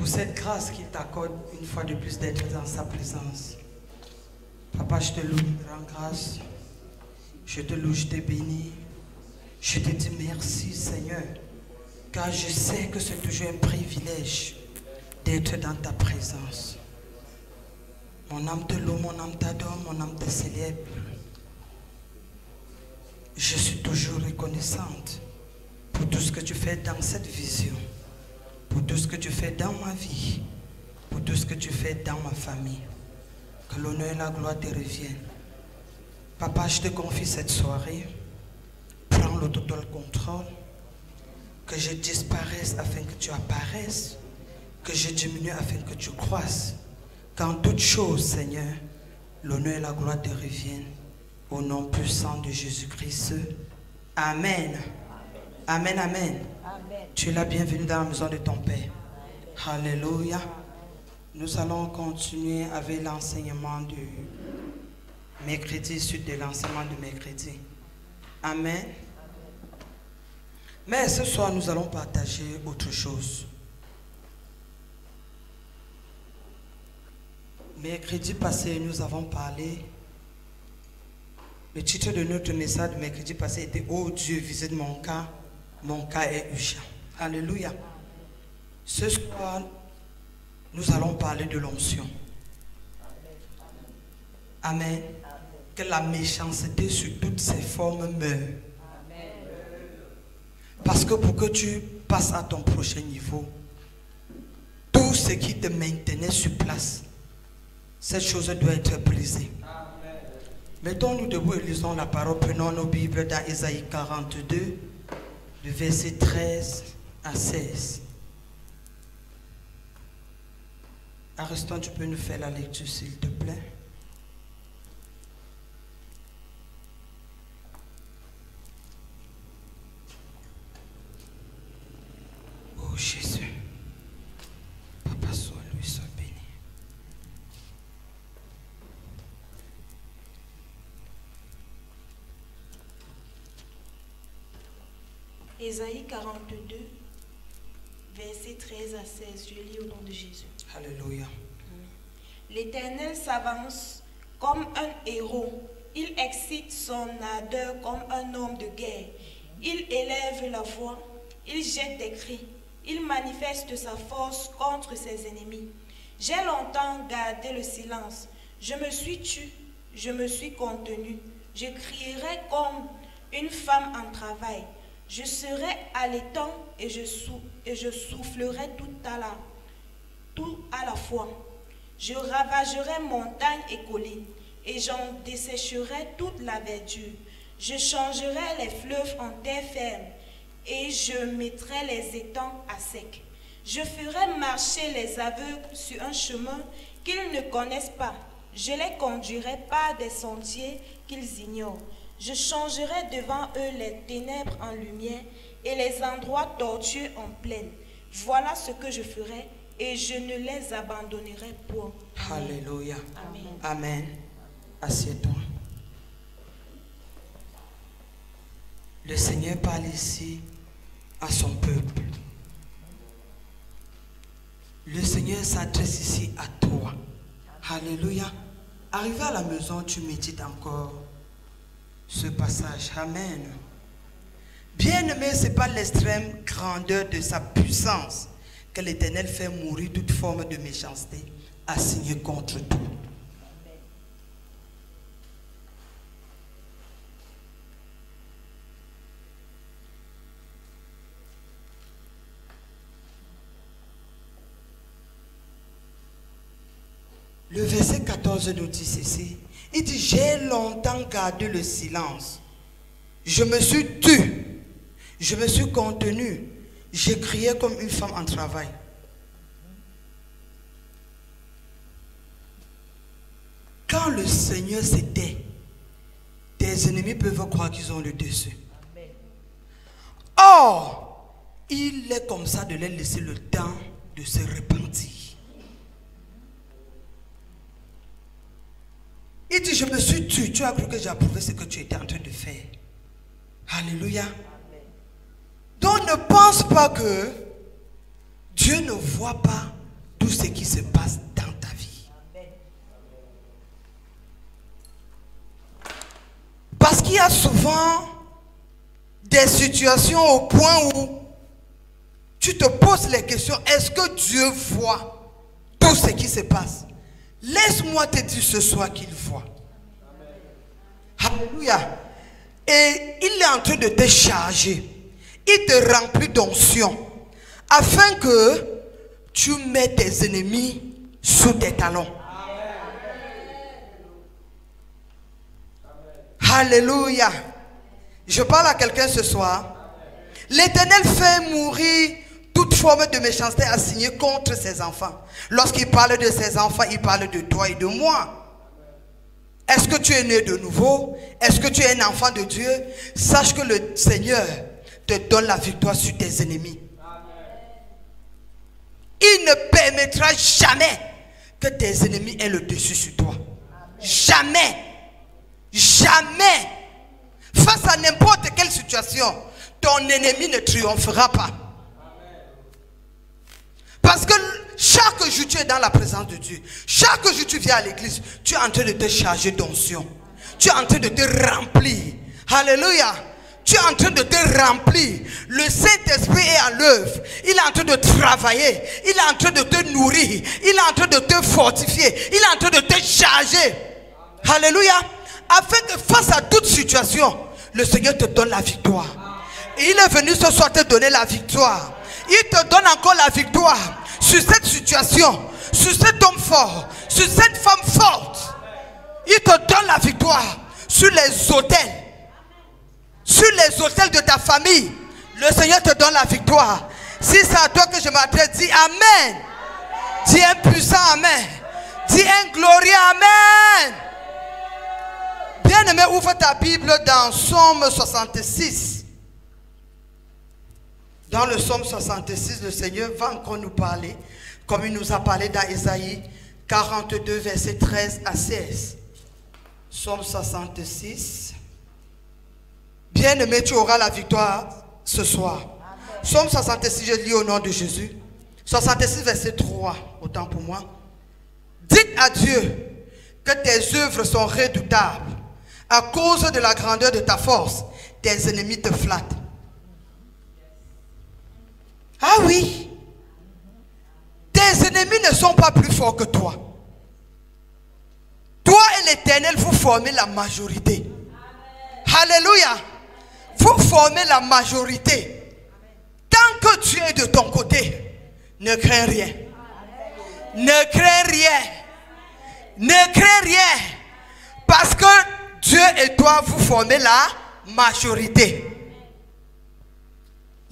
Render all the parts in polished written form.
pour cette grâce qu'il t'accorde une fois de plus d'être dans sa présence. Papa, je te loue, rends grâce. Je te loue, je te bénis. Je te dis merci, Seigneur, car je sais que c'est toujours un privilège d'être dans ta présence. Mon âme te loue, mon âme t'adore, mon âme te célèbre. Je suis toujours reconnaissante pour tout ce que tu fais dans cette vision, pour tout ce que tu fais dans ma vie, pour tout ce que tu fais dans ma famille. Que l'honneur et la gloire te reviennent. Papa, je te confie cette soirée. Prends le total contrôle. Que je disparaisse afin que tu apparaisses. Que je diminue afin que tu croisses. Qu'en toutes choses, Seigneur, l'honneur et la gloire te reviennent. Au nom puissant de Jésus-Christ. Amen. Amen, amen. Amen. Tu es la bienvenue dans la maison de ton Père. Alléluia. Nous allons continuer avec l'enseignement du mercredi, suite de l'enseignement du mercredi. Amen. Mais ce soir, nous allons partager autre chose. Mercredi passé, nous avons parlé. Le titre de notre message du mercredi passé était « Oh Dieu, visite mon cas est urgent ». Alléluia. Ce soir, nous allons parler de l'onction. Amen. Que la méchanceté sur toutes ses formes meure. Parce que pour que tu passes à ton prochain niveau, tout ce qui te maintenait sur place, cette chose doit être brisée. Mettons-nous debout et lisons la parole. Prenons nos Bibles dans Ésaïe 42, du verset 13 à 16. Ariston, tu peux nous faire la lecture, s'il te plaît. Oh Jésus, Papa, sois lui, sois béni. Ésaïe 42, versets 13 à 16, je lis au nom de Jésus. Alléluia. L'Éternel s'avance comme un héros. Il excite son ardeur comme un homme de guerre. Il élève la voix, il jette des cris, il manifeste sa force contre ses ennemis. J'ai longtemps gardé le silence. Je me suis tue, je me suis contenu. Je crierai comme une femme en travail. Je serai allaitant et je soufflerai tout à la fois. Je ravagerai montagnes et collines et j'en dessécherai toute la verdure. Je changerai les fleuves en terre ferme et je mettrai les étangs à sec. Je ferai marcher les aveugles sur un chemin qu'ils ne connaissent pas. Je les conduirai par des sentiers qu'ils ignorent. Je changerai devant eux les ténèbres en lumière et les endroits tortueux en plaine. Voilà ce que je ferai et je ne les abandonnerai point. Alléluia. Amen. Amen. Assieds-toi. Le Seigneur parle ici à son peuple. Le Seigneur s'adresse ici à toi. Alléluia. Arrivé à la maison, tu médites encore ce passage. Amen. Bien-aimé, ce n'est pas l'extrême grandeur de sa puissance que l'Éternel fait mourir toute forme de méchanceté assignée contre toi. Le verset 14 nous dit ceci. Il dit, j'ai longtemps gardé le silence. Je me suis tue. Je me suis contenu. J'ai crié comme une femme en travail. Quand le Seigneur se tait, tes ennemis peuvent croire qu'ils ont le dessus. Or, il est comme ça de leur laisser le temps de se repentir. Il dit, je me suis tué. Tu as cru que j'ai approuvé ce que tu étais en train de faire. Alléluia. Donc ne pense pas que Dieu ne voit pas tout ce qui se passe dans ta vie. Parce qu'il y a souvent des situations au point où tu te poses les questions, est-ce que Dieu voit tout ce qui se passe? Laisse-moi te dire ce soir qu'il voit. Alléluia. Et il est en train de te charger. Il te remplit d'onction afin que tu mets tes ennemis sous tes talons. Alléluia. Je parle à quelqu'un ce soir. L'Éternel fait mourir toute forme de méchanceté assignée contre ses enfants. Lorsqu'il parle de ses enfants, il parle de toi et de moi. Est-ce que tu es né de nouveau? Est-ce que tu es un enfant de Dieu? Sache que le Seigneur te donne la victoire sur tes ennemis. Il ne permettra jamais que tes ennemis aient le dessus sur toi. Jamais. Jamais. Face à n'importe quelle situation, ton ennemi ne triomphera pas. Parce que chaque jour tu es dans la présence de Dieu. Chaque jour tu viens à l'église, tu es en train de te charger d'onction. Tu es en train de te remplir. Alléluia. Tu es en train de te remplir. Le Saint-Esprit est à l'œuvre. Il est en train de travailler. Il est en train de te nourrir. Il est en train de te fortifier. Il est en train de te charger. Alléluia. Afin que face à toute situation, le Seigneur te donne la victoire. Et il est venu ce soir te donner la victoire. Il te donne encore la victoire sur cette situation, sur cet homme fort, sur cette femme forte. Il te donne la victoire sur les autels. Sur les autels de ta famille. Le Seigneur te donne la victoire. Si c'est à toi que je m'adresse, dis Amen. Dis un puissant Amen. Dis un glorieux Amen. Bien-aimé, ouvre ta Bible dans Psaume 66. Dans le Psaume 66, le Seigneur va encore nous parler, comme il nous a parlé dans Ésaïe 42, versets 13 à 16. Psaume 66. Bien-aimé, tu auras la victoire ce soir. Amen. Psaume 66, je lis au nom de Jésus. 66, verset 3, autant pour moi. Dites à Dieu que tes œuvres sont redoutables. À cause de la grandeur de ta force, tes ennemis te flattent. Ah oui. Tes ennemis ne sont pas plus forts que toi. Toi et l'Éternel, vous formez la majorité. Amen. Alléluia. Vous formez la majorité. Tant que Dieu est de ton côté, ne crains rien. Ne crains rien. Ne crains rien. Parce que Dieu et toi, vous formez la majorité.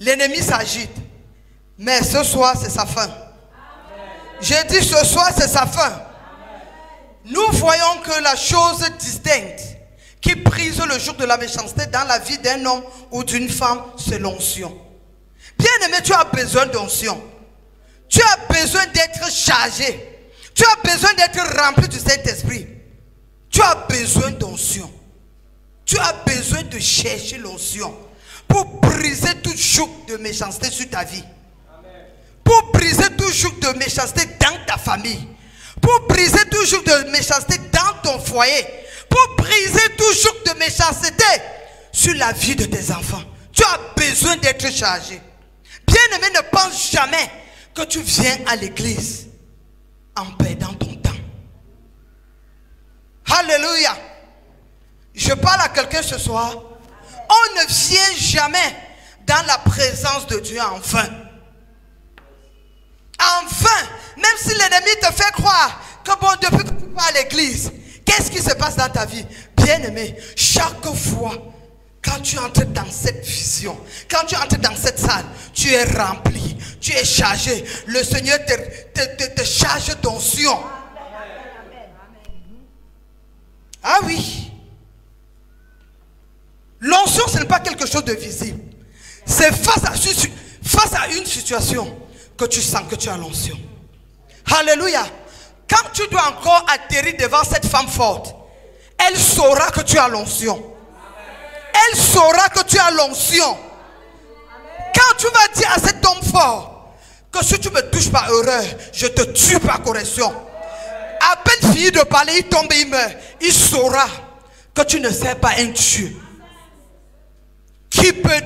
L'ennemi s'agite. Mais ce soir, c'est sa fin. J'ai dit ce soir, c'est sa fin. Nous voyons que la chose distincte qui brise le joug de la méchanceté dans la vie d'un homme ou d'une femme, c'est l'onction. Bien-aimé, tu as besoin d'onction. Tu as besoin d'être chargé. Tu as besoin d'être rempli du Saint-Esprit. Tu as besoin d'onction. Tu as besoin de chercher l'onction pour briser tout joug de méchanceté sur ta vie. Pour briser tout joug de méchanceté dans ta famille. Pour briser tout joug de méchanceté dans ton foyer. Pour briser tout joug de méchanceté sur la vie de tes enfants. Tu as besoin d'être chargé. Bien-aimé, ne pense jamais que tu viens à l'église en perdant ton temps. Alléluia. Je parle à quelqu'un ce soir. On ne vient jamais dans la présence de Dieu en vain. En vain. Même si l'ennemi te fait croire que bon, depuis que tu vas à l'église, qu'est-ce qui se passe dans ta vie? Bien-aimé, chaque fois, quand tu entres dans cette vision, quand tu entres dans cette salle, tu es rempli, tu es chargé. Le Seigneur te charge d'onction. Ah oui. L'onction, ce n'est pas quelque chose de visible. C'est face à une situation que tu sens que tu as l'onction. Alléluia. Quand tu dois encore atterrir devant cette femme forte, elle saura que tu as l'onction. Elle saura que tu as l'onction. Quand tu vas dire à cet homme fort que si tu me touches par erreur, je te tue par correction. À peine fini de parler, il tombe et il meurt. Il saura que tu ne sais pas un Dieu qui peut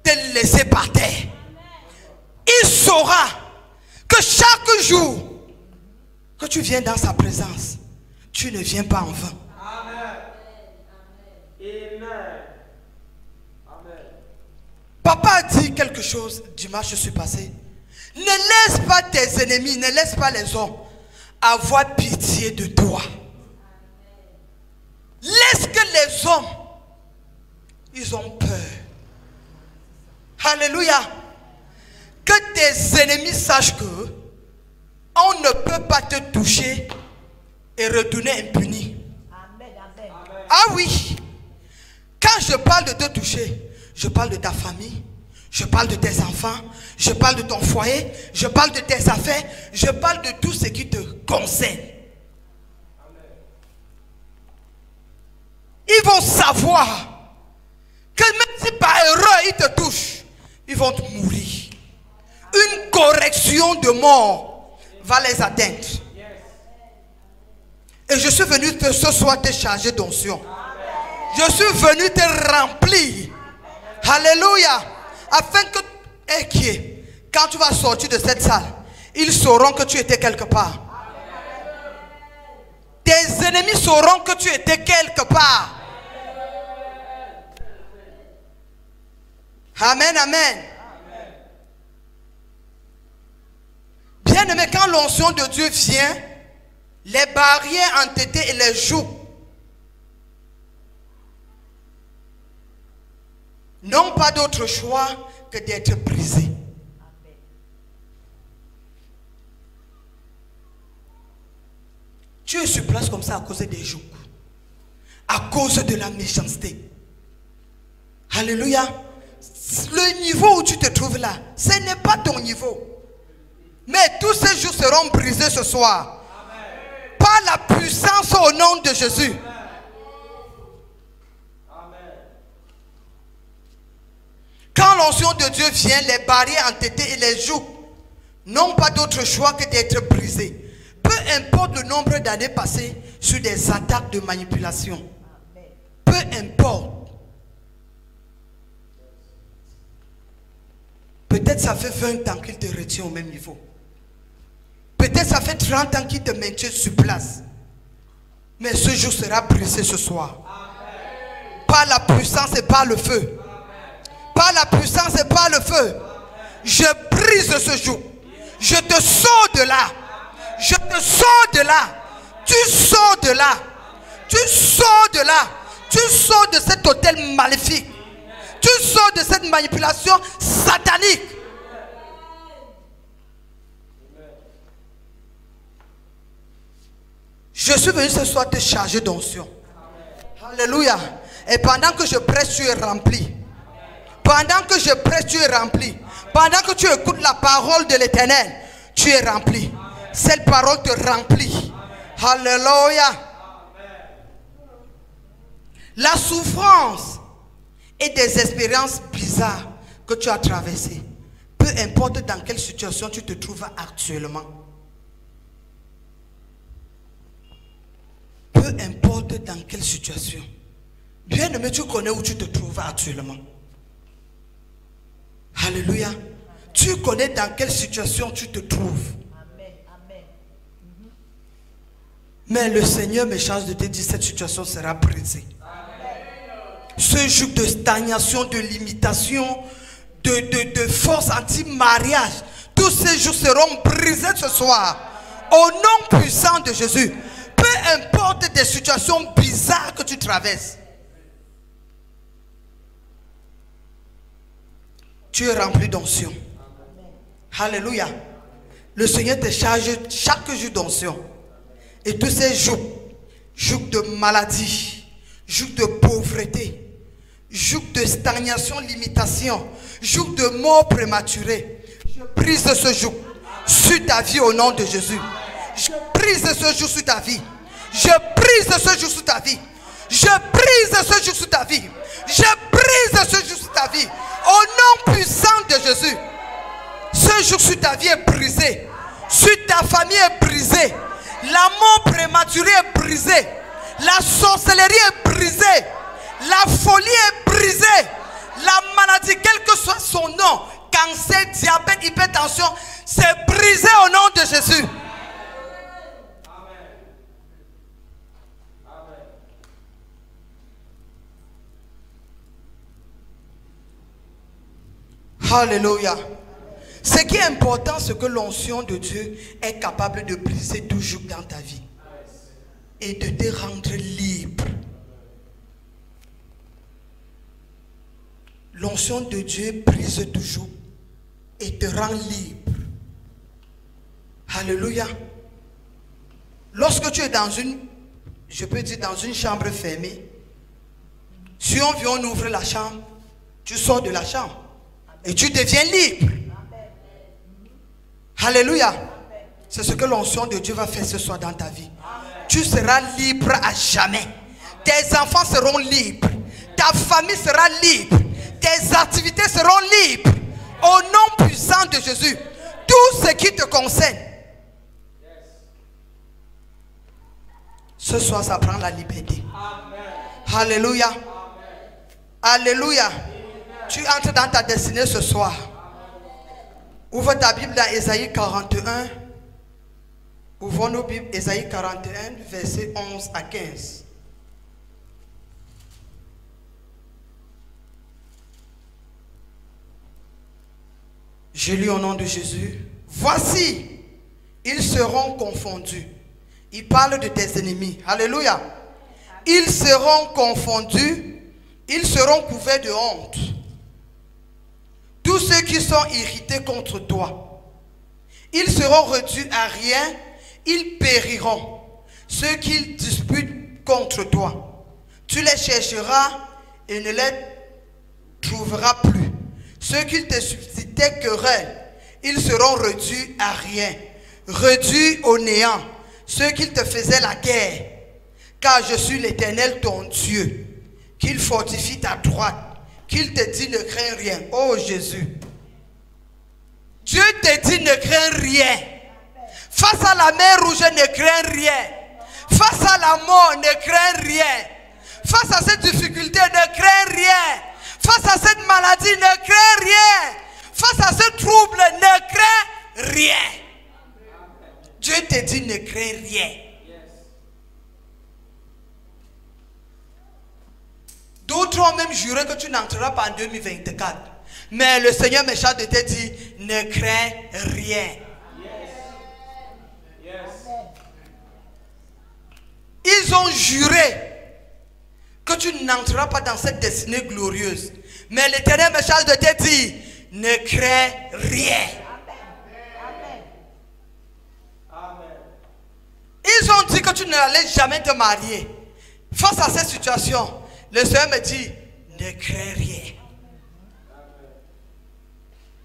te laisser par terre. Il saura que chaque jour que tu viens dans sa présence, tu ne viens pas en vain. Amen. Amen. Amen. Papa a dit quelque chose dimanche, je suis passé. Ne laisse pas tes ennemis, ne laisse pas les hommes avoir pitié de toi. Laisse que les hommes, ils ont peur. Alléluia. Que tes ennemis sachent que on ne peut pas te toucher et retourner impuni. Amen, amen. Ah oui. Quand je parle de te toucher, je parle de ta famille, je parle de tes enfants, je parle de ton foyer, je parle de tes affaires, je parle de tout ce qui te concerne. Ils vont savoir que même si par erreur ils te touchent, ils vont mourir. Une correction de mort va les atteindre. Et je suis venu ce soir te charger d'onction. Je suis venu te remplir. Alléluia. Afin que, quand tu vas sortir de cette salle, ils sauront que tu étais quelque part. Tes ennemis sauront que tu étais quelque part. Amen, amen. Bien aimé, quand l'onction de Dieu vient, les barrières entêtées et les jougs n'ont pas d'autre choix que d'être brisés. Tu es sur place comme ça à cause des jougs, à cause de la méchanceté. Alléluia. Le niveau où tu te trouves là, ce n'est pas ton niveau. Mais tous ces jours seront brisés ce soir. Amen. Par la puissance au nom de Jésus. Amen. Quand l'onction de Dieu vient, les barrières entêtées et les jougs n'ont pas d'autre choix que d'être brisés. Peu importe le nombre d'années passées sur des attaques de manipulation. Amen. Peu importe. Peut-être ça fait 20 ans qu'il te retient au même niveau. Peut-être ça fait 30 ans qu'il te maintient sur place. Mais ce jour sera brisé ce soir. Amen. Par la puissance et par le feu. Amen. Par la puissance et par le feu. Amen. Je brise ce jour. Je te sors de là. Je te sors de là. Tu sors de là. Tu sors de là. Tu sors de cet hôtel maléfique. Tu sors de cette manipulation satanique. Je suis venu ce soir te charger d'onction. Alléluia. Et pendant que je prêche, tu es rempli. Pendant que je prêche, tu es rempli. Pendant que tu écoutes la parole de l'Éternel, tu es rempli. Cette parole te remplit. Alléluia. La souffrance et des expériences bizarres que tu as traversées, peu importe dans quelle situation tu te trouves actuellement, peu importe dans quelle situation, bien aimé, tu connais où tu te trouves actuellement. Alléluia. Tu connais dans quelle situation tu te trouves. Amen, amen. Mais le Seigneur me charge de te dire, cette situation sera brisée. Ce joug de stagnation, de limitation, de force anti-mariage, tous ces jours seront brisés ce soir. Au nom puissant de Jésus. Peu importe des situations bizarres que tu traverses. Tu es rempli d'onction. Alléluia. Le Seigneur te charge chaque jour d'onction. Et tous ces jours de maladie, joug de pauvreté, joug de stagnation, limitation, joug de mort prématurée. Je brise ce joug sur ta vie au nom de Jésus. Je brise ce joug sur ta vie. Je brise ce joug sur ta vie. Je brise ce joug sur ta vie. Je brise ce joug sur ta vie. Au nom puissant de Jésus. Ce jour sur ta vie est brisé. Sur ta famille est brisé. La mort prématurée est brisée. La sorcellerie est brisée. La folie est brisée. La maladie, quel que soit son nom, cancer, diabète, hypertension, c'est brisé au nom de Jésus. Alléluia. Ce qui est important, c'est que l'onction de Dieu est capable de briser tout joug dans ta vie et de te rendre libre. L'onction de Dieu brise toujours et te rend libre. Alléluia. Lorsque tu es dans une, je peux dire dans une chambre fermée, si on vient, on ouvre la chambre, tu sors de la chambre et tu deviens libre. Alléluia. C'est ce que l'onction de Dieu va faire ce soir dans ta vie. Tu seras libre à jamais. Tes enfants seront libres. Ta famille sera libre. Tes activités seront libres. Au nom puissant de Jésus. Tout ce qui te concerne. Ce soir, ça prend la liberté. Alléluia. Alléluia. Tu entres dans ta destinée ce soir. Ouvre ta Bible dans Ésaïe 41. Ouvrons nos Bibles, Ésaïe 41, versets 11 à 15. Je lis au nom de Jésus. Voici, ils seront confondus. Il parle de tes ennemis. Alléluia. Ils seront confondus. Ils seront couverts de honte. Tous ceux qui sont irrités contre toi, ils seront réduits à rien, ils périront. Ceux qui disputent contre toi, tu les chercheras et ne les trouveras plus. Ceux qui te suscitaient querelle, ils seront réduits à rien, réduits au néant. Ceux qui te faisaient la guerre, car je suis l'Éternel ton Dieu, qu'il fortifie ta droite. Qu'il te dit ne crains rien. Oh Jésus. Dieu te dit ne crains rien. Face à la mer rouge, ne crains rien. Face à la mort, ne crains rien. Face à cette difficulté, ne crains rien. Face à cette maladie, ne crains rien. Face à ce trouble, ne crains rien. Dieu te dit ne crains rien. D'autres ont même juré que tu n'entreras pas en 2024. Mais le Seigneur me charge de te dire, ne crains rien. Ils ont juré que tu n'entreras pas dans cette destinée glorieuse. Mais l'Éternel me charge de te dire, ne crains rien. Ils ont dit que tu n'allais jamais te marier. Face à cette situation, le Seigneur me dit, ne crains rien.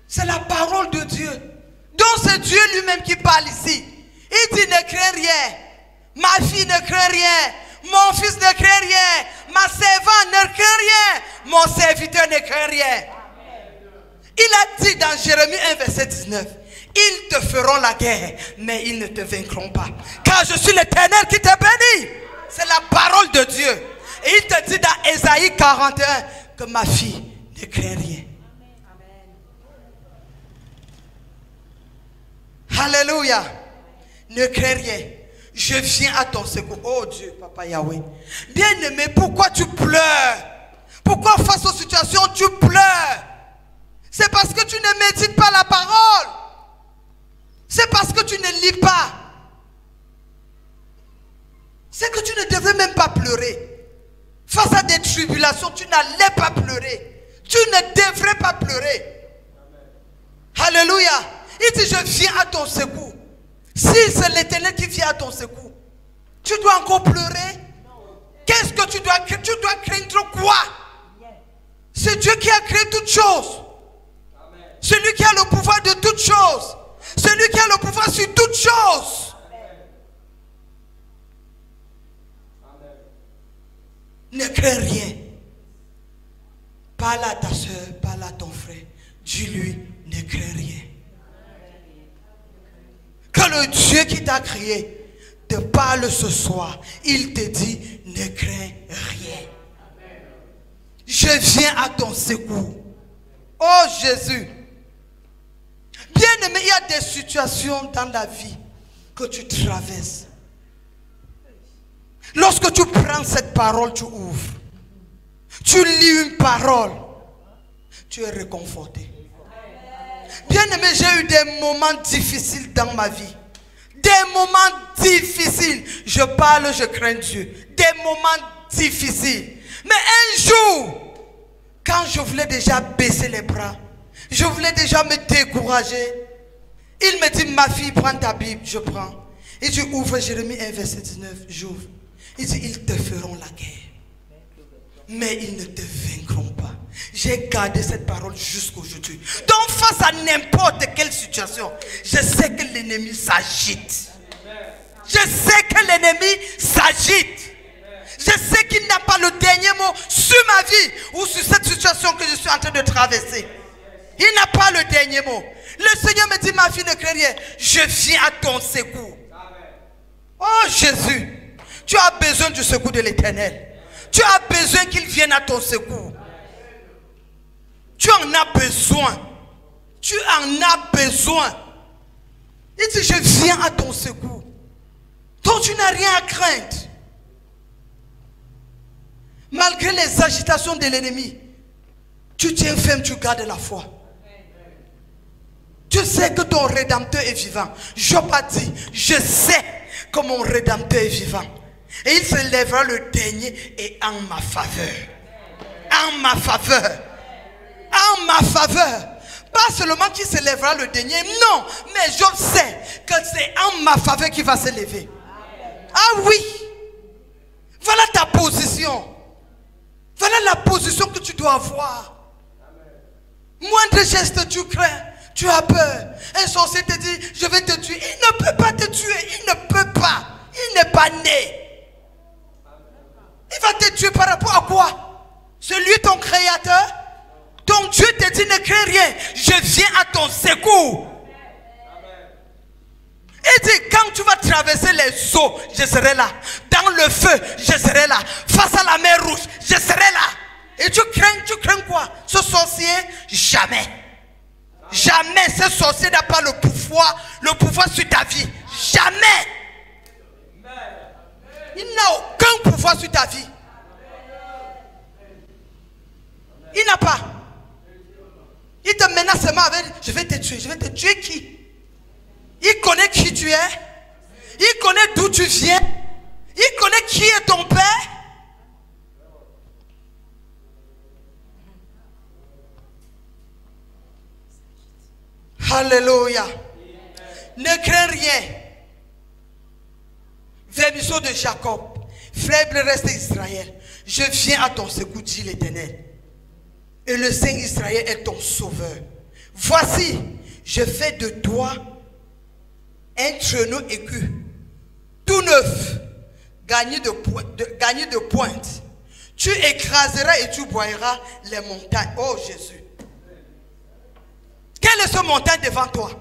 C'est la parole de Dieu. Donc c'est Dieu lui-même qui parle ici. Il dit, ne crains rien. Ma fille ne craint rien. Mon fils ne craint rien. Ma servante ne craint rien. Mon serviteur ne craint rien. Il a dit dans Jérémie 1 verset 19, ils te feront la guerre, mais ils ne te vaincront pas. Car je suis l'Éternel qui te bénit. C'est la parole de Dieu. Et il te dit dans Ésaïe 41 que ma fille ne craint rien. Alléluia. Ne crains rien. Je viens à ton secours. Oh Dieu, Papa Yahweh. Bien-aimé, pourquoi tu pleures? Pourquoi face aux situations tu pleures? C'est parce que tu ne médites pas la parole. C'est parce que tu ne lis pas. C'est que tu ne devais même pas pleurer. Face à des tribulations, tu n'allais pas pleurer. Tu ne devrais pas pleurer. Alléluia. Il dit, je viens à ton secours. Si c'est l'Éternel qui vient à ton secours, tu dois encore pleurer. Qu'est-ce que tu dois craindre? Tu dois craindre quoi? C'est Dieu qui a créé toutes choses. Celui qui a le pouvoir de toutes choses. Celui qui a le pouvoir sur toutes choses. Ne crains rien. Parle à ta soeur, parle à ton frère. Dis-lui, ne crains rien. le Dieu qui t'a créé te parle ce soir, il te dit, ne crains rien. Je viens à ton secours. Oh Jésus. Bien-aimé, il y a des situations dans la vie que tu traverses. Lorsque tu prends cette parole, tu ouvres. Tu lis une parole. Tu es réconforté. Bien-aimé, j'ai eu des moments difficiles dans ma vie. Des moments difficiles. Je parle, je crains Dieu. Des moments difficiles. Mais un jour, quand je voulais déjà baisser les bras, je voulais déjà me décourager, il me dit, ma fille, prends ta Bible. Je prends. Il dit, ouvre Jérémie 1, verset 19. J'ouvre. Il dit, ils te feront la guerre, mais ils ne te vaincront pas. J'ai gardé cette parole jusqu'aujourd'hui. Donc face à n'importe quelle situation, je sais que l'ennemi s'agite. Je sais que l'ennemi s'agite. Je sais qu'il n'a pas le dernier mot sur ma vie ou sur cette situation que je suis en train de traverser. Il n'a pas le dernier mot. Le Seigneur me dit, ma fille, ne crains rien. Je viens à ton secours. Oh Jésus. Tu as besoin du secours de l'Éternel. Tu as besoin qu'il vienne à ton secours. Tu en as besoin. Tu en as besoin. Il dit, je viens à ton secours. Donc tu n'as rien à craindre. Malgré les agitations de l'ennemi, tu tiens ferme, tu gardes la foi. Tu sais que ton Rédempteur est vivant. Job a dit, je sais que mon Rédempteur est vivant. Et il se lèvera le dernier et en ma faveur. En ma faveur. En ma faveur. Pas seulement qu'il se lèvera le dernier. Non. Mais Job sait que c'est en ma faveur qu'il va se lever. Ah oui. Voilà ta position. Voilà la position que tu dois avoir. Moindre geste tu crains. Tu as peur. Un sorcier te dit, je vais te tuer. Il ne peut pas te tuer. Il ne peut pas. Il n'est pas né. Il va te tuer par rapport à quoi? C'est lui ton créateur. Ton Dieu te dit, ne crains rien. Je viens à ton secours. Il dit, quand tu vas traverser les eaux, je serai là. Dans le feu, je serai là. Face à la mer rouge, je serai là. Et tu crains quoi? Ce sorcier? Jamais. Jamais ce sorcier n'a pas le pouvoir sur ta vie. Jamais. Il n'a aucun pouvoir sur ta vie. Il n'a pas. Il te menace seulement avec, je vais te tuer. Je vais te tuer qui? Il connaît qui tu es. Il connaît d'où tu viens. Il connaît qui est ton père. Alléluia. Ne crains rien. Vermisseau de Jacob, faible reste Israël. Je viens à ton secours, dit l'Éternel. Et le Saint Israël est ton sauveur. Voici, je fais de toi un traîneau aigu, tout neuf, gagné de pointe. Tu écraseras et tu broyeras les montagnes. Oh Jésus. Quelle est cette montagne devant toi?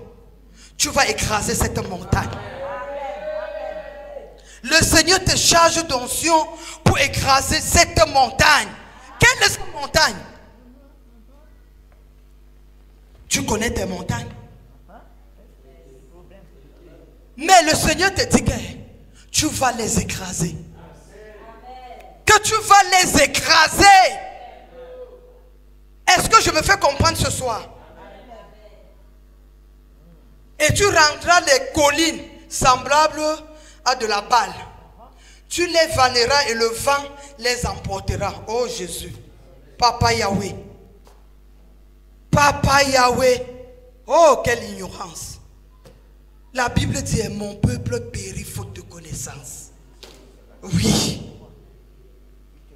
Tu vas écraser cette montagne. Le Seigneur te charge d'onction pour écraser cette montagne. Quelle est cette montagne? Tu connais tes montagnes. Mais le Seigneur te dit que tu vas les écraser. Que tu vas les écraser. Est-ce que je me fais comprendre ce soir? Et tu rendras les collines semblables à de la balle. Tu les vanneras et le vent les emportera. Oh Jésus. Papa Yahweh. Papa Yahweh. Oh, quelle ignorance. La Bible dit, mon peuple périt faute de connaissance. Oui.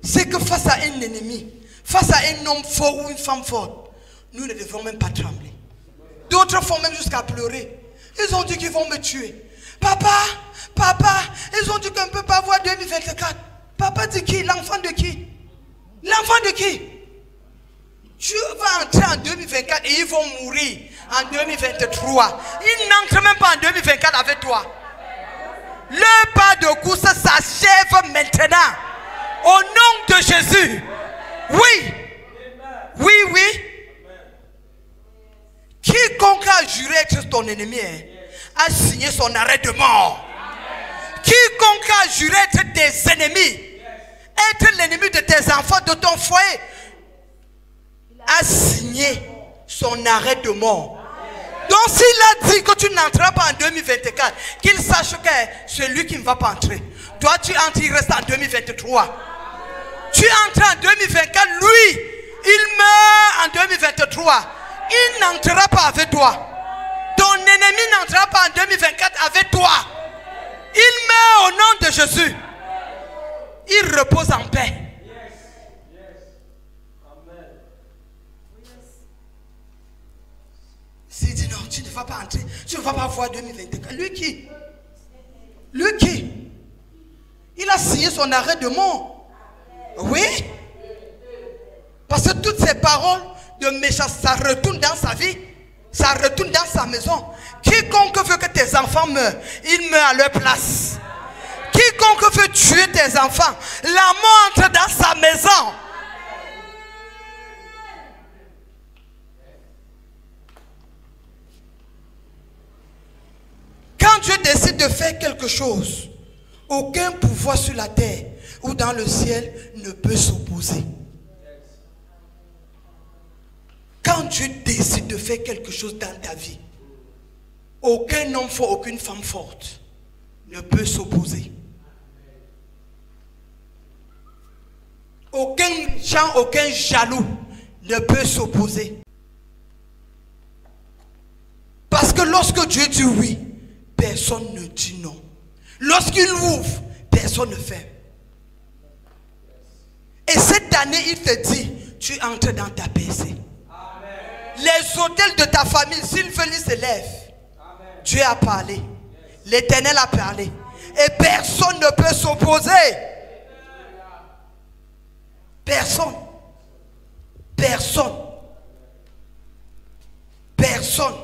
C'est que face à un ennemi, face à un homme fort ou une femme forte, nous ne devons même pas trembler. D'autres font même jusqu'à pleurer. Ils ont dit qu'ils vont me tuer. Papa, ils ont dit qu'on ne peut pas voir 2024. Papa dit qui? L'enfant de qui? L'enfant de qui? Tu vas entrer en 2024 et ils vont mourir en 2023. Il n'entre même pas en 2024 avec toi. Le pas de course s'achève maintenant. Au nom de Jésus. Oui. Oui, oui. Quiconque a juré être ton ennemi a signé son arrêt de mort. Quiconque a juré être tes ennemis, être l'ennemi de tes enfants, de ton foyer, a signé son arrêt de mort. Donc s'il a dit que tu n'entreras pas en 2024, qu'il sache que c'est lui qui ne va pas entrer. Toi tu entres, il reste en 2023. Tu entres en 2024, lui, il meurt en 2023. Il n'entrera pas avec toi. Ton ennemi n'entrera pas en 2024 avec toi. Il meurt au nom de Jésus. Il repose en paix. S'il dit non, tu ne vas pas entrer, tu ne vas pas voir 2024. Lui qui? Lui qui? Il a signé son arrêt de mort. Oui. Parce que toutes ces paroles de méchants, ça retourne dans sa vie. Ça retourne dans sa maison. Quiconque veut que tes enfants meurent, il meurt à leur place. Quiconque veut tuer tes enfants, la mort entre dans sa maison. Quand Dieu décide de faire quelque chose, aucun pouvoir sur la terre ou dans le ciel ne peut s'opposer. Quand Dieu décide de faire quelque chose dans ta vie, aucun homme fort, aucune femme forte ne peut s'opposer. Aucun méchant, aucun jaloux ne peut s'opposer. Parce que lorsque Dieu dit oui, personne ne dit non. Lorsqu'il ouvre, personne ne ferme. Et cette année, il te dit, tu entres dans ta percée. Les hôtels de ta famille, s'ils veulent, ils se lèvent. Dieu a parlé. L'Éternel a parlé. Et personne ne peut s'opposer. Personne. Personne. Personne.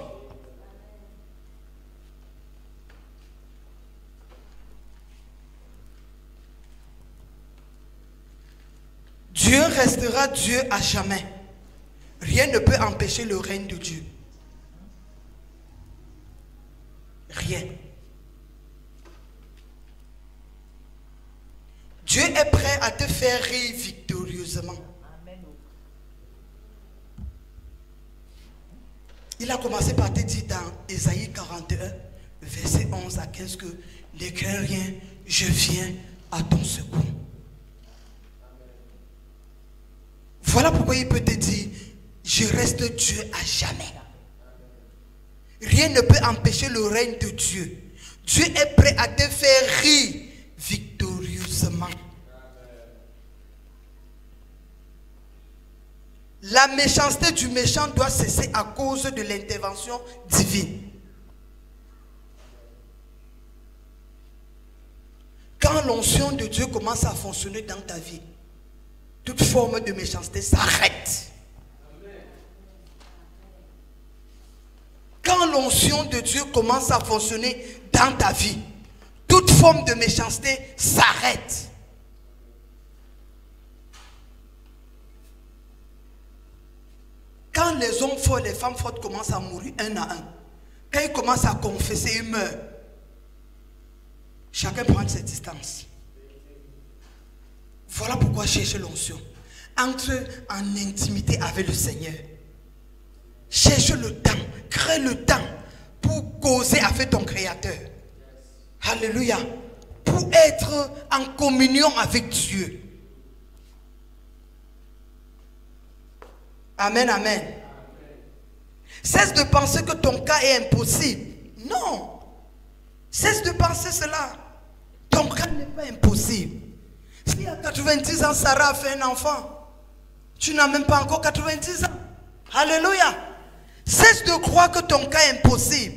Dieu restera Dieu à jamais. Rien ne peut empêcher le règne de Dieu. Rien. Dieu est prêt à te faire rire victorieusement. Il a commencé par te dire dans Ésaïe 41, verset 11 à 15 que ne crains rien, je viens à ton secours. Voilà pourquoi il peut te dire, je reste Dieu à jamais. Rien ne peut empêcher le règne de Dieu. Dieu est prêt à te faire rire victorieusement. La méchanceté du méchant doit cesser à cause de l'intervention divine. Quand l'onction de Dieu commence à fonctionner dans ta vie, toute forme de méchanceté s'arrête. Quand l'onction de Dieu commence à fonctionner dans ta vie, toute forme de méchanceté s'arrête. Quand les hommes forts et les femmes fortes commencent à mourir un à un, quand ils commencent à confesser, ils meurent. Chacun prend ses distances. Voilà pourquoi chercher l'onction. Entre en intimité avec le Seigneur. Cherche le temps, crée le temps pour causer avec ton Créateur. Alléluia. Pour être en communion avec Dieu. Amen, amen. Cesse de penser que ton cas est impossible. Non. Cesse de penser cela. Ton cas n'est pas impossible. Si à 90 ans, Sarah a fait un enfant, tu n'as même pas encore 90 ans. Alléluia. Cesse de croire que ton cas est impossible.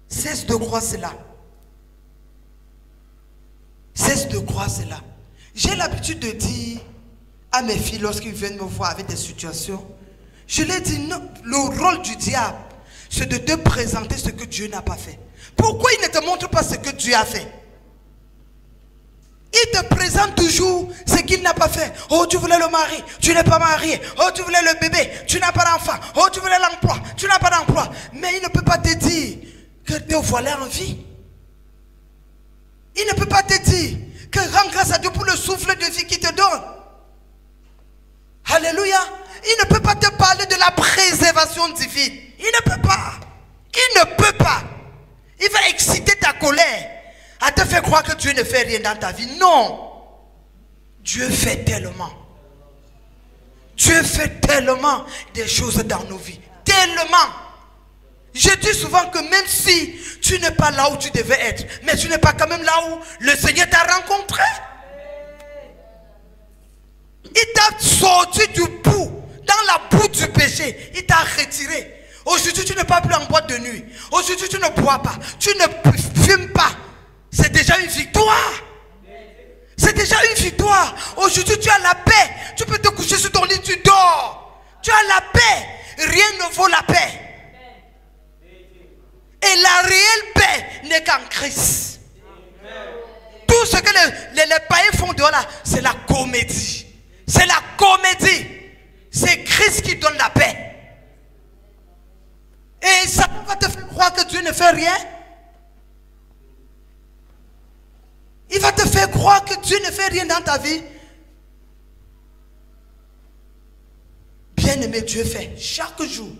Cesse de croire cela. Cesse de croire cela. J'ai l'habitude de dire à mes filles lorsqu'ils viennent me voir avec des situations, je leur dis non, le rôle du diable, c'est de te présenter ce que Dieu n'a pas fait. Pourquoi il ne te montre pas ce que Dieu a fait? Il te présente toujours ce qu'il n'a pas fait. Oh, tu voulais le mari, tu n'es pas marié. Oh, tu voulais le bébé, tu n'as pas d'enfant. Oh, tu voulais l'emploi, tu n'as pas d'emploi. Mais il ne peut pas te dire que te voilà en vie. Il ne peut pas te dire que rends grâce à Dieu pour le souffle de vie qu'il te donne. Alléluia. Il ne peut pas te parler de la préservation divine. Il ne peut pas. Il ne peut pas. Il va exciter ta colère à te faire croire que Dieu ne fait rien dans ta vie. Non. Dieu fait tellement. Dieu fait tellement des choses dans nos vies. Tellement. Je dis souvent que même si tu n'es pas là où tu devais être, mais tu n'es pas quand même là où le Seigneur t'a rencontré. Il t'a sorti du bout, dans la boue du péché. Il t'a retiré. Aujourd'hui, tu n'es pas plus en boîte de nuit. Aujourd'hui, tu ne bois pas. Tu ne fumes pas. C'est déjà une victoire. C'est déjà une victoire. Aujourd'hui, tu as la paix. Tu peux te coucher sur ton lit, tu dors. Tu as la paix. Rien ne vaut la paix. Et la réelle paix n'est qu'en Christ. Tout ce que les païens font dehors là, c'est la comédie. C'est la comédie. C'est Christ qui donne la paix. Et ça va te faire croire que Dieu ne fait rien. Il va te faire croire que Dieu ne fait rien dans ta vie. Bien-aimé, Dieu fait chaque jour.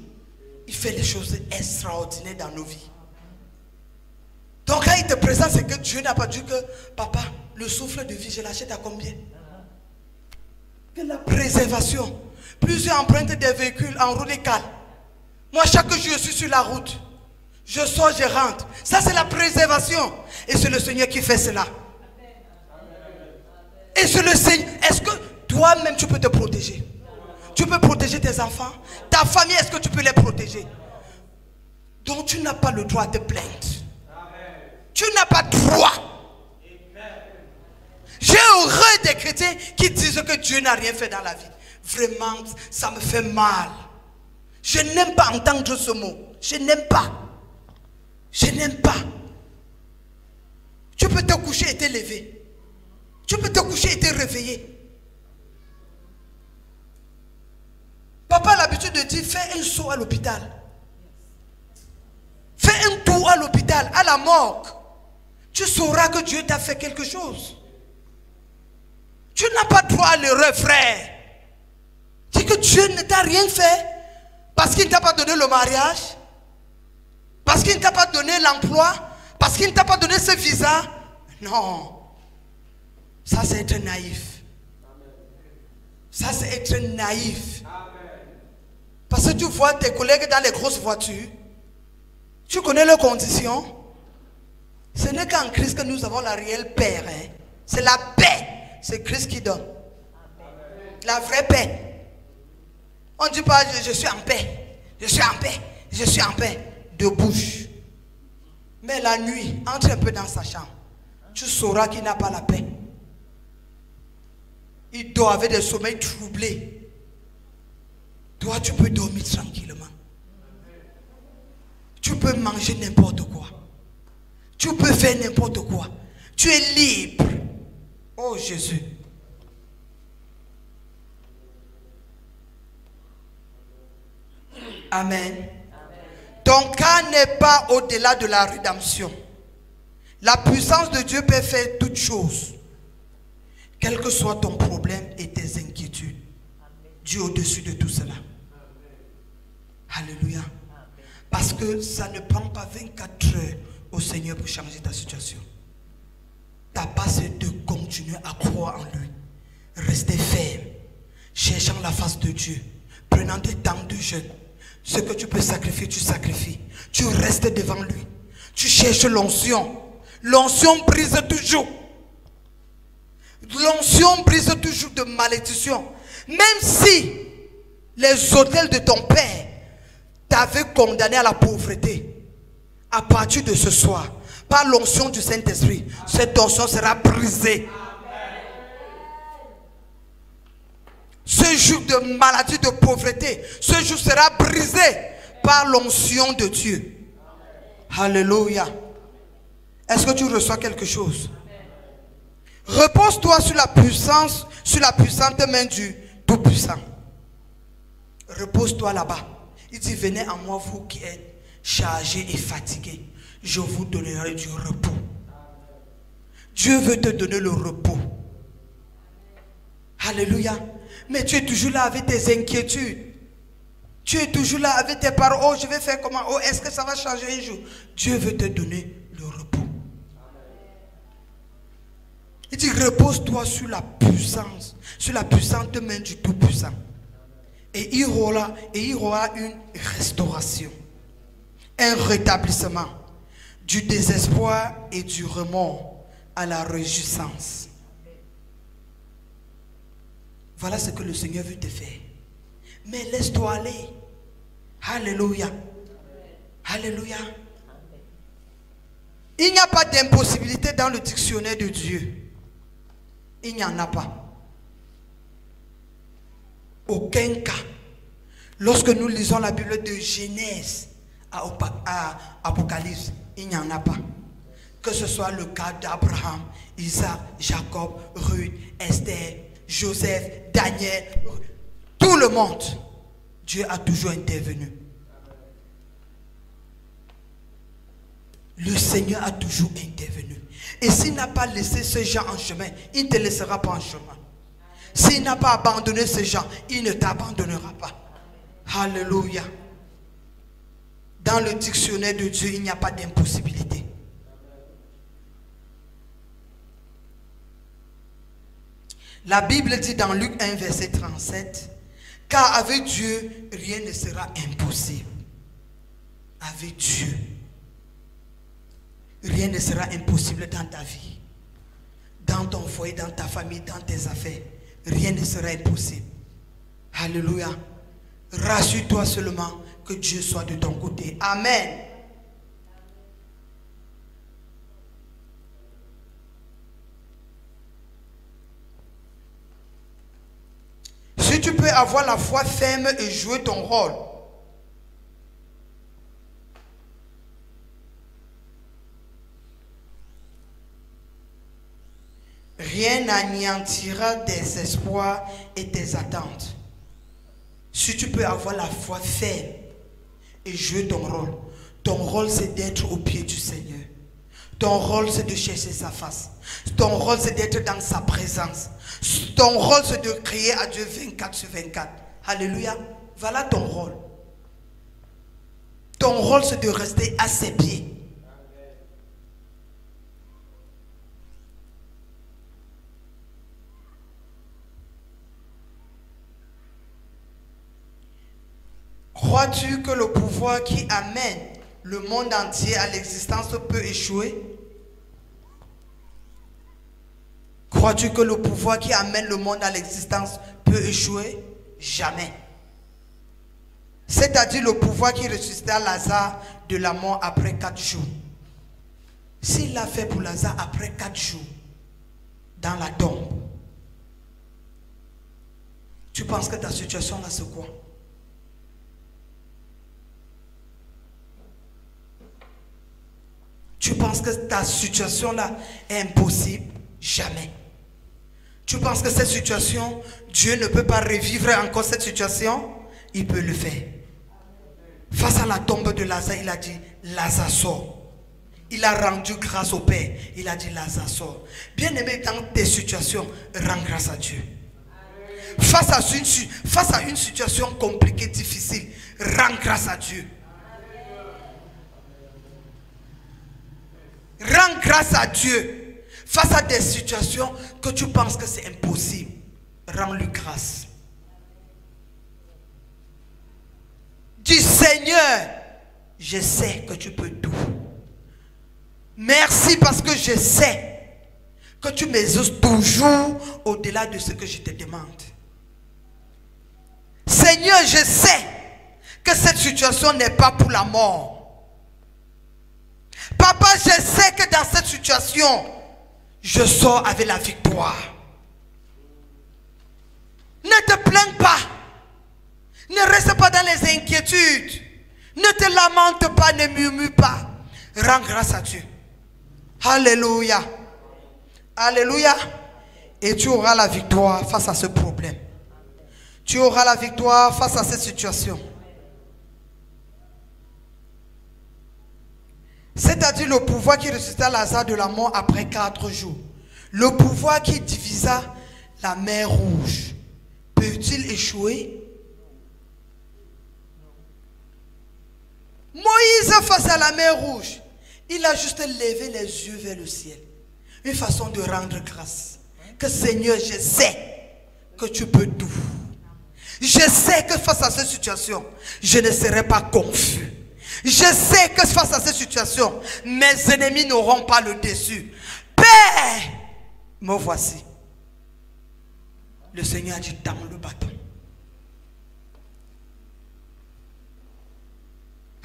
Il fait des choses extraordinaires dans nos vies. Donc quand il te présente, c'est que Dieu n'a pas dit que papa, le souffle de vie, je l'achète à combien? Que la préservation. Plusieurs empruntent des véhicules en roue légale. Moi, chaque jour, je suis sur la route. Je sors, je rentre. Ça, c'est la préservation. Et c'est le Seigneur qui fait cela. Et c'est le Seigneur. Est-ce que toi-même, tu peux te protéger? Tu peux protéger tes enfants? Ta famille, est-ce que tu peux les protéger? Donc, tu n'as pas le droit de te plaindre. Tu n'as pas droit. J'ai horreur des chrétiens qui disent que Dieu n'a rien fait dans la vie. Vraiment, ça me fait mal. Je n'aime pas entendre ce mot. Je n'aime pas. Je n'aime pas. Tu peux te coucher et te lever. Tu peux te coucher et te réveiller. Papa a l'habitude de dire, fais un saut à l'hôpital. Fais un tour à l'hôpital, à la morgue. Tu sauras que Dieu t'a fait quelque chose. Tu n'as pas droit à l'erreur, frère. Dis que Dieu ne t'a rien fait. Parce qu'il ne t'a pas donné le mariage. Parce qu'il ne t'a pas donné l'emploi. Parce qu'il ne t'a pas donné ce visa. Non. Ça, c'est être naïf. Ça, c'est être naïf. Parce que tu vois tes collègues dans les grosses voitures. Tu connais leurs conditions. Ce n'est qu'en Christ que nous avons la réelle paix. Hein. C'est la paix. C'est Christ qui donne. La vraie paix. On ne dit pas je suis en paix. Je suis en paix. Je suis en paix. De bouche. Mais la nuit, entre un peu dans sa chambre. Tu sauras qu'il n'a pas la paix. Il dort avec des sommeils troublés. Toi, tu peux dormir tranquillement. Tu peux manger n'importe quoi. Tu peux faire n'importe quoi. Tu es libre. Oh Jésus. Amen. Ton cas n'est pas au-delà de la rédemption. La puissance de Dieu peut faire toutes choses. Quel que soit ton problème et tes inquiétudes. Dieu est au-dessus de tout cela. Alléluia. Parce que ça ne prend pas 24 heures au Seigneur pour changer ta situation. Ta base est de continuer à croire en lui. Rester ferme. Cherchant la face de Dieu. Prenant des temps de jeûne. Ce que tu peux sacrifier, tu sacrifies. Tu restes devant lui. Tu cherches l'onction. L'onction brise toujours. L'onction brise toujours de malédiction. Même si les autels de ton père t'avaient condamné à la pauvreté, à partir de ce soir, par l'onction du Saint-Esprit, cette onction sera brisée. Ce jour de maladie, de pauvreté, ce jour sera brisé par l'onction de Dieu. Alléluia. Est-ce que tu reçois quelque chose? Repose-toi sur la puissance, sur la puissante main du Tout-Puissant. Repose-toi là-bas. Il dit, venez à moi, vous qui êtes chargés et fatigués. Je vous donnerai du repos. Dieu veut te donner le repos. Alléluia. Mais tu es toujours là avec tes inquiétudes. Tu es toujours là avec tes paroles. Oh, je vais faire comment? Oh, est-ce que ça va changer un jour? Dieu veut te donner le repos. Il dit, repose-toi sur la puissance, sur la puissante main du Tout-Puissant. Et il y aura une restauration, un rétablissement du désespoir et du remords à la réjouissance. Voilà ce que le Seigneur veut te faire. Mais laisse-toi aller. Alléluia. Alléluia. Il n'y a pas d'impossibilité dans le dictionnaire de Dieu. Il n'y en a pas. Aucun cas. Lorsque nous lisons la Bible de Genèse à Apocalypse, il n'y en a pas. Que ce soit le cas d'Abraham, Isaac, Jacob, Ruth, Esther, Joseph, Daniel, tout le monde, Dieu a toujours intervenu. Le Seigneur a toujours intervenu. Et s'il n'a pas laissé ces gens en chemin, il ne te laissera pas en chemin. S'il n'a pas abandonné ces gens, il ne t'abandonnera pas. Alléluia. Dans le dictionnaire de Dieu, il n'y a pas d'impossibilité. La Bible dit dans Luc 1, verset 37, « Car avec Dieu, rien ne sera impossible. » Avec Dieu, rien ne sera impossible dans ta vie. Dans ton foyer, dans ta famille, dans tes affaires. Rien ne sera impossible. Alléluia. Rassure-toi seulement que Dieu soit de ton côté. Amen. Si tu peux avoir la foi ferme et jouer ton rôle, rien n'anéantira tes espoirs et tes attentes. Si tu peux avoir la foi ferme et jouer ton rôle c'est d'être au pied du Seigneur. Ton rôle c'est de chercher sa face. Ton rôle c'est d'être dans sa présence. Ton rôle c'est de crier à Dieu 24 sur 24. Alléluia. Voilà ton rôle. Ton rôle c'est de rester à ses pieds. Crois-tu que le pouvoir qui amène le monde entier à l'existence peut échouer? Crois-tu que le pouvoir qui amène le monde à l'existence peut échouer? Jamais. C'est-à-dire le pouvoir qui ressuscita Lazare de la mort après 4 jours. S'il l'a fait pour Lazare après 4 jours, dans la tombe, tu penses que ta situation là c'est quoi? Tu penses que ta situation là est impossible? Jamais. Tu penses que cette situation, Dieu ne peut pas revivre encore cette situation? Il peut le faire. Face à la tombe de Lazare, il a dit, Lazare sort. Il a rendu grâce au Père. Il a dit, Lazare sort. Bien aimé, dans tes situations, rends grâce à Dieu. Face à une situation compliquée, difficile, rends grâce à Dieu. Rends grâce à Dieu. Face à des situations que tu penses que c'est impossible, rends-lui grâce. Dis Seigneur, je sais que tu peux tout. Merci parce que je sais que tu m'exauces toujours au-delà de ce que je te demande. Seigneur, je sais que cette situation n'est pas pour la mort. Papa, je sais que dans cette situation, je sors avec la victoire. Ne te plains pas. Ne reste pas dans les inquiétudes. Ne te lamente pas, ne murmure pas. Rends grâce à Dieu. Alléluia. Alléluia. Et tu auras la victoire face à ce problème. Tu auras la victoire face à cette situation. C'est-à-dire le pouvoir qui ressuscita Lazare de la mort après 4 jours. Le pouvoir qui divisa la mer Rouge. Peut-il échouer? Moïse face à la mer Rouge, il a juste levé les yeux vers le ciel. Une façon de rendre grâce. Que Seigneur, je sais que tu peux tout. Je sais que face à cette situation, je ne serai pas confus. Je sais que face à cette situation, mes ennemis n'auront pas le dessus. Père, me voici. Le Seigneur a dit, tends le bâton.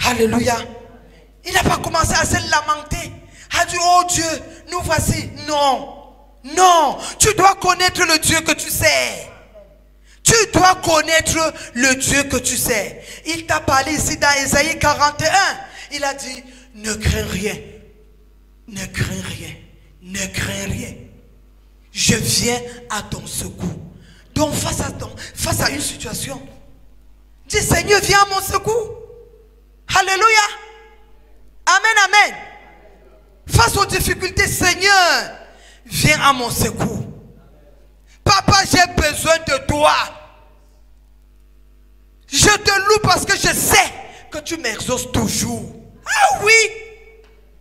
Alléluia. Il n'a pas commencé à se lamenter. A dit, oh Dieu, nous voici. Non. Non. Tu dois connaître le Dieu que tu sais. Tu dois connaître le Dieu que tu sais. Il t'a parlé ici dans Ésaïe 41. Il a dit, ne crains rien. Ne crains rien. Ne crains rien. Je viens à ton secours. Donc face à une situation, dis Seigneur, viens à mon secours. Alléluia. Amen, amen. Face aux difficultés, Seigneur, viens à mon secours. Papa, j'ai besoin de toi. Je te loue parce que je sais que tu m'exauces toujours. Ah oui.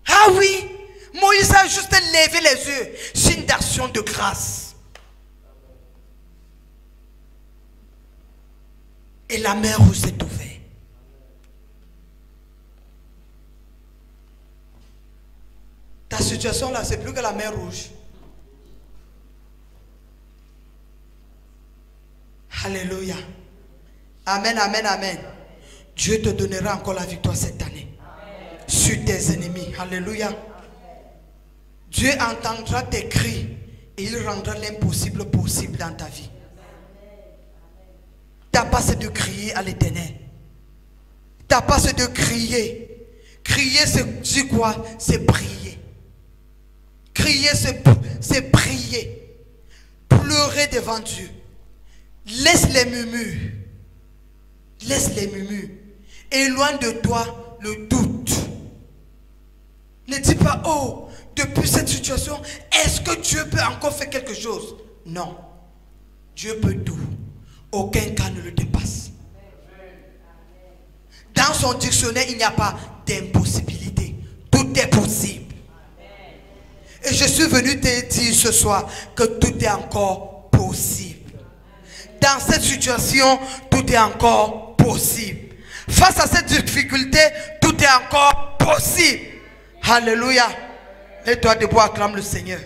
Ah oui. Moïse a juste levé les yeux. Signe d'action de grâce. Et la mer Rouge s'est ouverte. Ta situation là, c'est plus que la mer Rouge. Alléluia. Amen, amen, amen. Dieu te donnera encore la victoire cette année. Amen. Sur tes ennemis. Alléluia. Dieu entendra tes cris et il rendra l'impossible possible dans ta vie. Ta part c'est de crier à l'Éternel. Ta part c'est de crier. Crier c'est quoi? C'est prier. Crier c'est prier. Pleurer devant Dieu. Laisse les murmures. Laisse les murmures. Éloigne de toi le doute. Ne dis pas, oh, depuis cette situation, est-ce que Dieu peut encore faire quelque chose? Non. Dieu peut tout. Aucun cas ne le dépasse. Dans son dictionnaire, il n'y a pas d'impossibilité. Tout est possible. Et je suis venu te dire ce soir que tout est encore possible. Dans cette situation, tout est encore possible. Face à cette difficulté, tout est encore possible. Alléluia. Mets-toi debout, acclame le Seigneur.